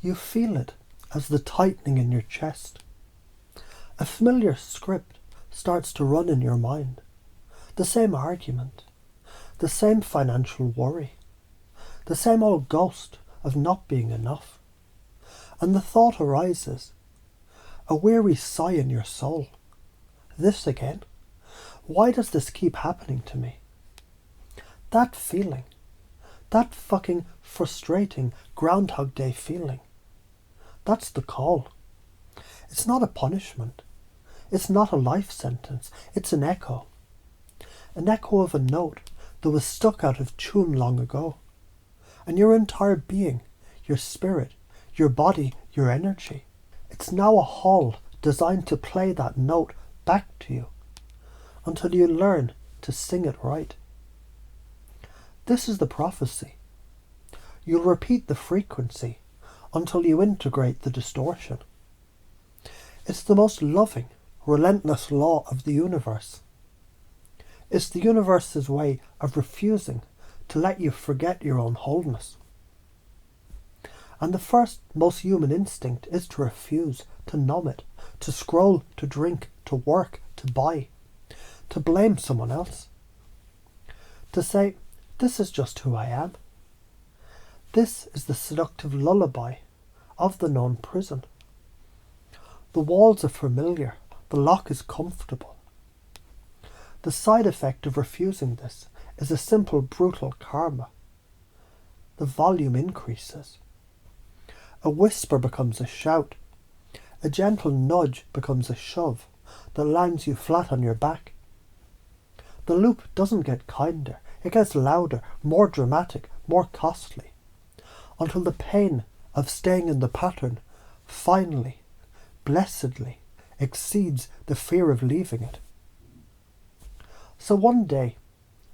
You feel it as the tightening in your chest. A familiar script starts to run in your mind. The same argument, the same financial worry, the same old ghost of not being enough. And the thought arises, a weary sigh in your soul. This again? Why does this keep happening to me? That feeling, that fucking frustrating Groundhog Day feeling, that's the call. It's not a punishment. It's not a life sentence. It's an echo. An echo of a note that was stuck out of tune long ago. And your entire being, your spirit, your body, your energy, it's now a hall designed to play that note back to you until you learn to sing it right. This is the prophecy. You'll repeat the frequency until you integrate the distortion. It's the most loving, relentless law of the universe. It's the universe's way of refusing to let you forget your own wholeness. And the first, most human instinct is to refuse, to numb it, to scroll, to drink, to work, to buy, to blame someone else. To say, this is just who I am. This is the seductive lullaby of the known prison. The walls are familiar, the lock is comfortable. The side effect of refusing this is a simple brutal karma. The volume increases. A whisper becomes a shout. A gentle nudge becomes a shove that lands you flat on your back. The loop doesn't get kinder, it gets louder, more dramatic, more costly, until the pain of staying in the pattern finally, blessedly, exceeds the fear of leaving it. So one day,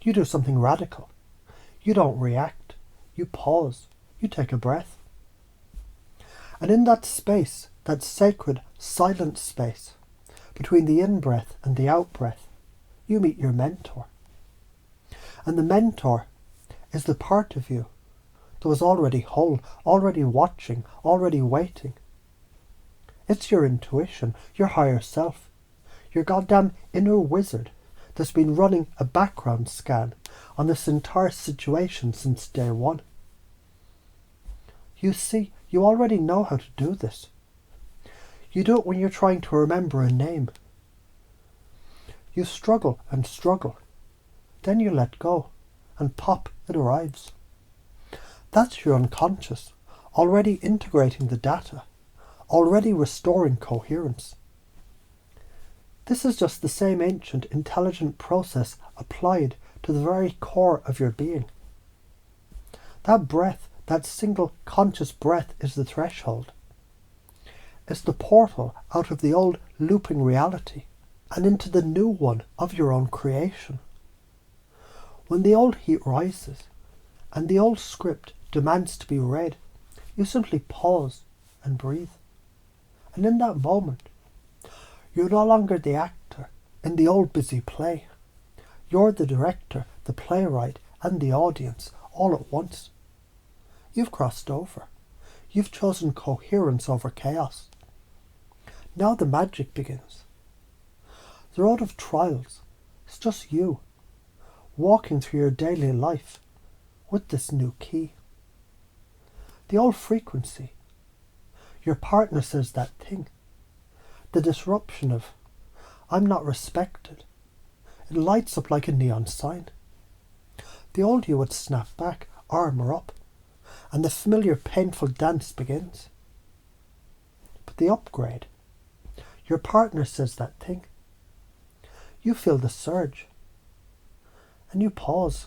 you do something radical. You don't react. You pause. You take a breath. And in that space, that sacred, silent space, between the in-breath and the out-breath, you meet your mentor. And the mentor is the part of you that was already whole, already watching, already waiting. It's your intuition, your higher self, your goddamn inner wizard that's been running a background scan on this entire situation since day one. You see, you already know how to do this. You do it when you're trying to remember a name. You struggle and struggle. Then you let go, and pop, it arrives. That's your unconscious, already integrating the data, already restoring coherence. This is just the same ancient, intelligent process applied to the very core of your being. That breath, that single conscious breath, is the threshold. It's the portal out of the old looping reality and into the new one of your own creation. When the old heat rises and the old script demands to be read, you simply pause and breathe. And in that moment, you're no longer the actor in the old busy play. You're the director, the playwright, and the audience all at once. You've crossed over. You've chosen coherence over chaos. Now the magic begins. The road of trials is just you, walking through your daily life with this new key. The old frequency. Your partner says that thing. The disruption of, I'm not respected. It lights up like a neon sign. The old you would snap back, armour up, and the familiar painful dance begins. But the upgrade. Your partner says that thing. You feel the surge. And you pause.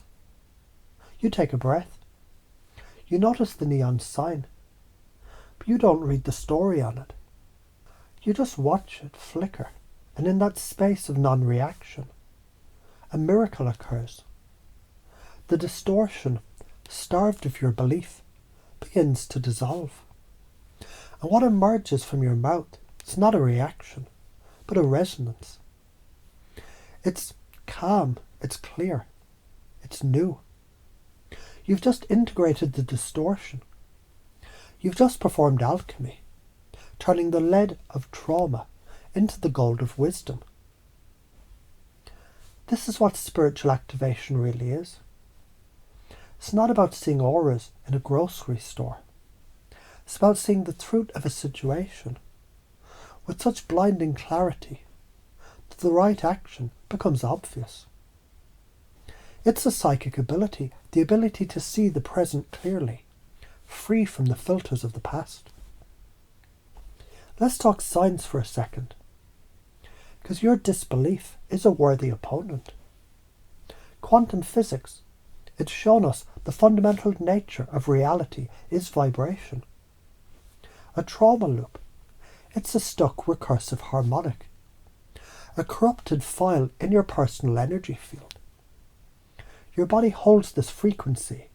You take a breath. You notice the neon sign. But you don't read the story on it. You just watch it flicker, and in that space of non-reaction, a miracle occurs. The distortion, starved of your belief, begins to dissolve. And what emerges from your mouth is not a reaction, but a resonance. It's calm, it's clear, it's new. You've just integrated the distortion. You've just performed alchemy, turning the lead of trauma into the gold of wisdom. This is what spiritual activation really is. It's not about seeing auras in a grocery store. It's about seeing the truth of a situation with such blinding clarity that the right action becomes obvious. It's a psychic ability, the ability to see the present clearly, free from the filters of the past. Let's talk science for a second, because your disbelief is a worthy opponent. Quantum physics, it's shown us the fundamental nature of reality is vibration. A trauma loop, it's a stuck recursive harmonic, a corrupted file in your personal energy field. Your body holds this frequency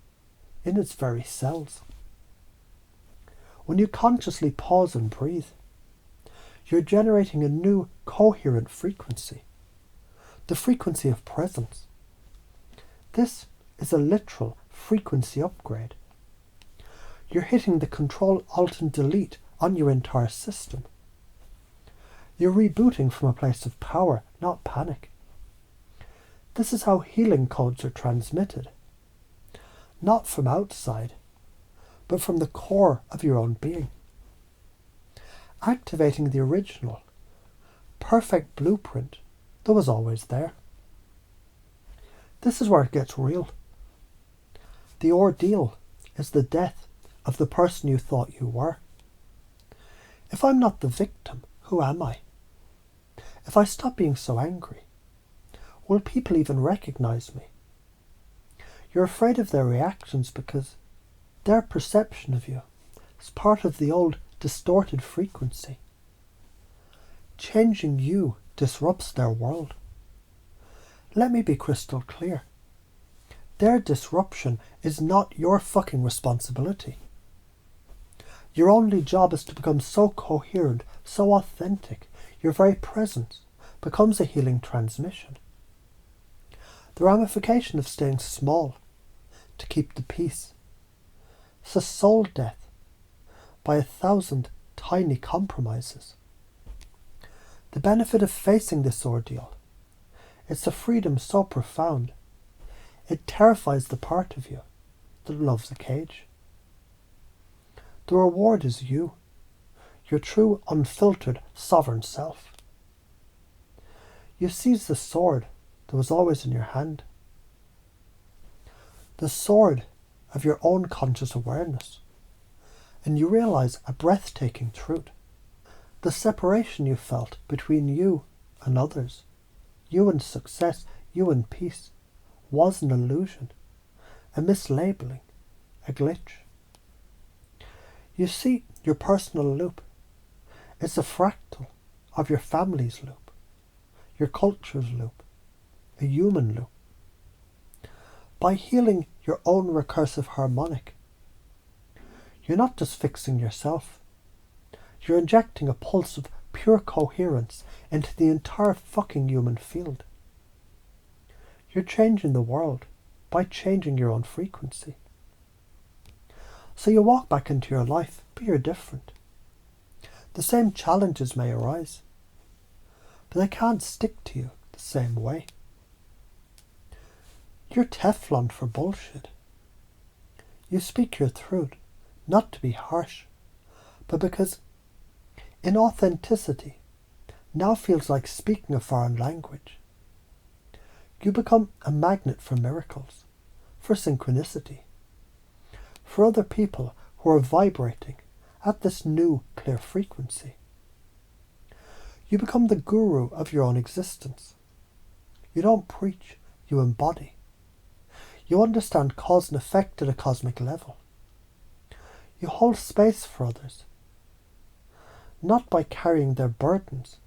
in its very cells. When you consciously pause and breathe, you're generating a new coherent frequency, the frequency of presence. This is a literal frequency upgrade. You're hitting the Control Alt and Delete on your entire system. You're rebooting from a place of power, not panic. This is how healing codes are transmitted, not from outside, but from the core of your own being. Activating the original, perfect blueprint that was always there. This is where it gets real. The ordeal is the death of the person you thought you were. If I'm not the victim, who am I? If I stop being so angry, will people even recognize me? You're afraid of their reactions because their perception of you is part of the old distorted frequency. Changing you disrupts their world. Let me be crystal clear. Their disruption is not your fucking responsibility. Your only job is to become so coherent, so authentic, your very presence becomes a healing transmission. The ramification of staying small to keep the peace. It's a soul death by 1,000 tiny compromises. The benefit of facing this ordeal, it's a freedom so profound, it terrifies the part of you that loves a cage. The reward is you, your true, unfiltered, sovereign self. You seize the sword that was always in your hand. The sword of your own conscious awareness. And you realize a breathtaking truth. The separation you felt between you and others, you and success, you and peace, was an illusion, a mislabeling, a glitch. You see, your personal loop is a fractal of your family's loop, your culture's loop, a human loop. By healing your own recursive harmonic, you're not just fixing yourself, you're injecting a pulse of pure coherence into the entire fucking human field. You're changing the world by changing your own frequency. So you walk back into your life, but you're different. The same challenges may arise, but they can't stick to you the same way. You're Teflon for bullshit. You speak your truth, not to be harsh, but because inauthenticity now feels like speaking a foreign language. You become a magnet for miracles, for synchronicity, for other people who are vibrating at this new clear frequency. You become the guru of your own existence. You don't preach, you embody. You understand cause and effect at a cosmic level. You hold space for others, not by carrying their burdens,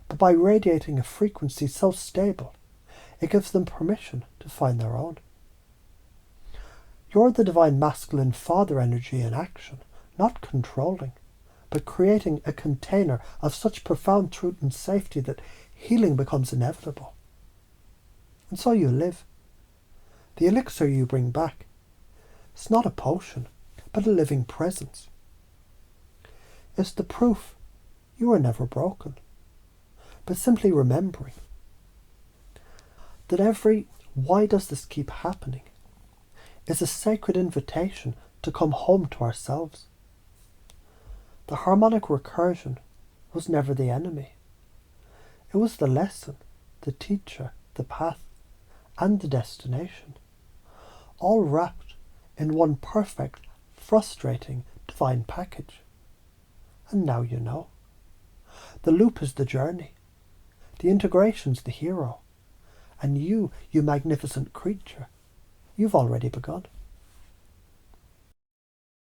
but by radiating a frequency so stable it gives them permission to find their own. You're the divine masculine father energy in action, not controlling, but creating a container of such profound truth and safety that healing becomes inevitable. And so you live. The elixir you bring back, it's not a potion, but a living presence, is the proof you were never broken, but simply remembering that every "why does this keep happening?" is a sacred invitation to come home to ourselves. The harmonic recursion was never the enemy. It was the lesson, the teacher, the path, and the destination, all wrapped in one perfect, frustrating, divine package. And now you know. The loop is the journey. The integration's the hero. And you magnificent creature, you've already begun.